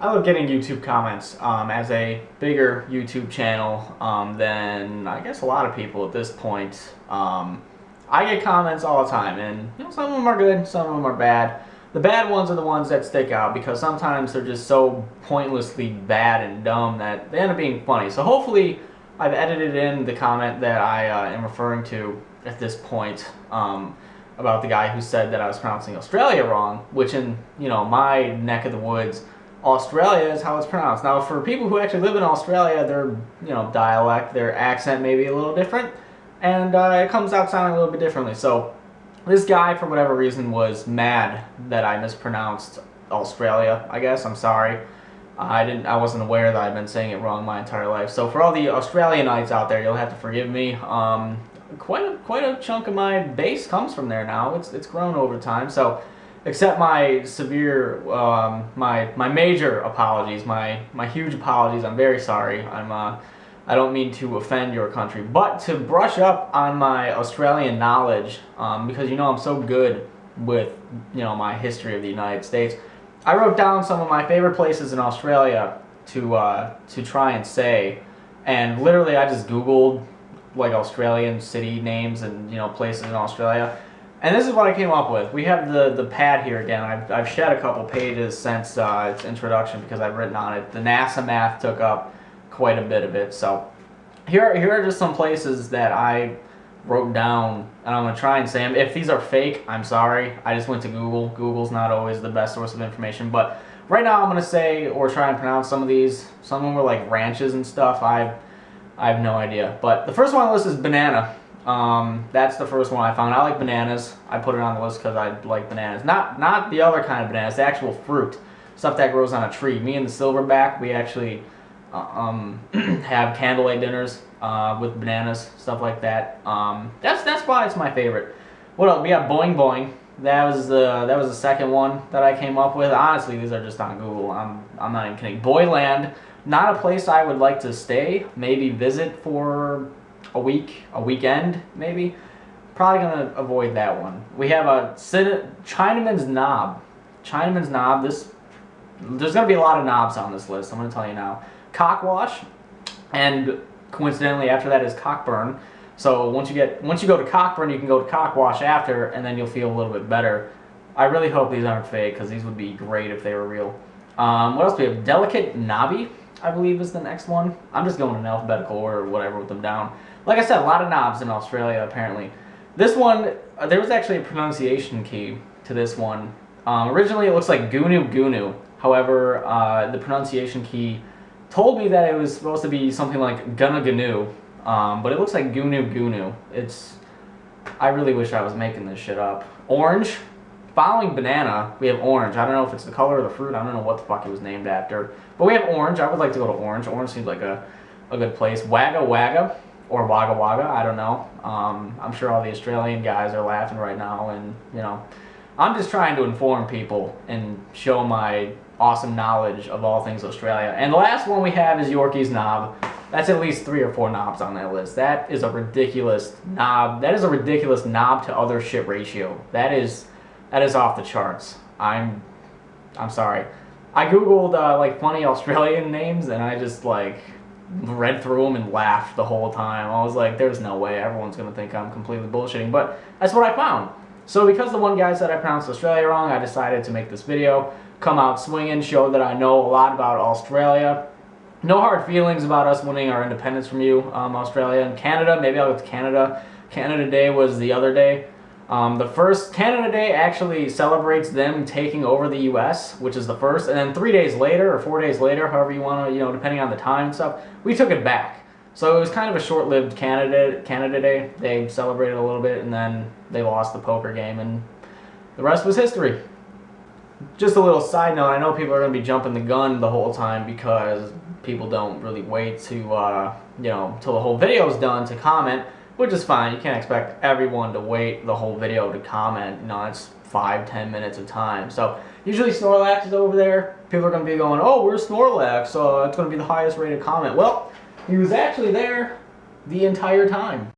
I love getting YouTube comments. As a bigger YouTube channel than I guess a lot of people at this point, I get comments all the time, and some of them are good, some of them are bad. The bad ones are the ones that stick out because sometimes they're just so pointlessly bad and dumb that they end up being funny. So hopefully I've edited in the comment that I am referring to at this point about the guy who said that I was pronouncing Australia wrong, which in my neck of the woods, Australia is how it's pronounced. Now for people who actually live in Australia, their dialect, their accent may be a little different, and it comes out sounding a little bit differently. So this guy, for whatever reason, was mad that I mispronounced Australia. I guess I'm sorry. I wasn't aware that I've been saying it wrong my entire life. So for all the Australianites out there, you'll have to forgive me. Quite a chunk of my base comes from there now. It's grown over time. So accept my severe, my major apologies, my huge apologies. I'm very sorry. I don't mean to offend your country, but to brush up on my Australian knowledge, because I'm so good with my history of the United States. I wrote down some of my favorite places in Australia to try and say, and literally I just Googled like Australian city names and places in Australia, and this is what I came up with. We have the pad here again. I've shed a couple pages since its introduction because I've written on it. The NASA math took up quite a bit of it. So here are just some places that I wrote down, and I'm going to try and say them. If these are fake, I'm sorry. I just went to Google. Google's not always the best source of information, but right now I'm going to say or try and pronounce some of these. Some of them were like ranches and stuff. I have no idea. But the first one on the list is banana. That's the first one I found. I like bananas. I put it on the list because I like bananas. Not the other kind of bananas, the actual fruit. Stuff that grows on a tree. Me and the silverback, we actually have candlelight dinners with bananas, stuff like that. That's why it's my favorite. What else? We got Boing Boing. That was the second one that I came up with. Honestly, these are just on Google. I'm not even kidding. Boyland, not a place I would like to stay. Maybe visit for a weekend, maybe. Probably gonna avoid that one. We have a Chinaman's Knob. Chinaman's Knob. There's gonna be a lot of knobs on this list. I'm gonna tell you now. Cockwash, and coincidentally after that is Cockburn. So once you go to Cockburn, you can go to Cockwash after, and then you'll feel a little bit better. I really hope these aren't fake because these would be great if they were real. What else do we have? Delicate Knobby, I believe, is the next one. I'm just going in alphabetical order or whatever with them down. Like I said, a lot of knobs in Australia apparently. This one, there was actually a pronunciation key to this one. Originally it looks like Gunu Gunu. However, the pronunciation key told me that it was supposed to be something like Gunu Gunu, but it looks like Gunu Gunu. I really wish I was making this shit up. Orange. Following banana, we have orange. I don't know if it's the color of the fruit. I don't know what the fuck it was named after. But we have orange. I would like to go to orange. Orange seems like a good place. Wagga Wagga, or Wagga Wagga, I don't know. I'm sure all the Australian guys are laughing right now, and I'm just trying to inform people and show my awesome knowledge of all things Australia. And the last one we have is Yorkie's Knob. That's at least 3 or 4 knobs on that list. That is a ridiculous knob. That is a ridiculous knob to other shit ratio. That is off the charts. I'm sorry. I googled like funny Australian names, and I just like read through them and laughed the whole time. I was like, there's no way everyone's gonna think I'm completely bullshitting, but that's what I found. So because the one guy said I pronounced Australia wrong, I decided to make this video, come out swinging, show that I know a lot about Australia. No hard feelings about us winning our independence from you, Australia. And Canada, maybe I'll go to Canada. Canada Day was the other day. The first Canada Day actually celebrates them taking over the U.S., which is the first, and then 3 days later or 4 days later, however you want to, depending on the time and stuff, we took it back. So it was kind of a short-lived Canada Day. They celebrated a little bit, and then they lost the poker game, and the rest was history. Just a little side note, I know people are going to be jumping the gun the whole time because people don't really wait to, till the whole video's done to comment, which is fine. You can't expect everyone to wait the whole video to comment. It's 5-10 minutes of time. So usually Snorlax is over there. People are going to be going, oh, where's Snorlax? It's going to be the highest rated comment. Well, he was actually there the entire time.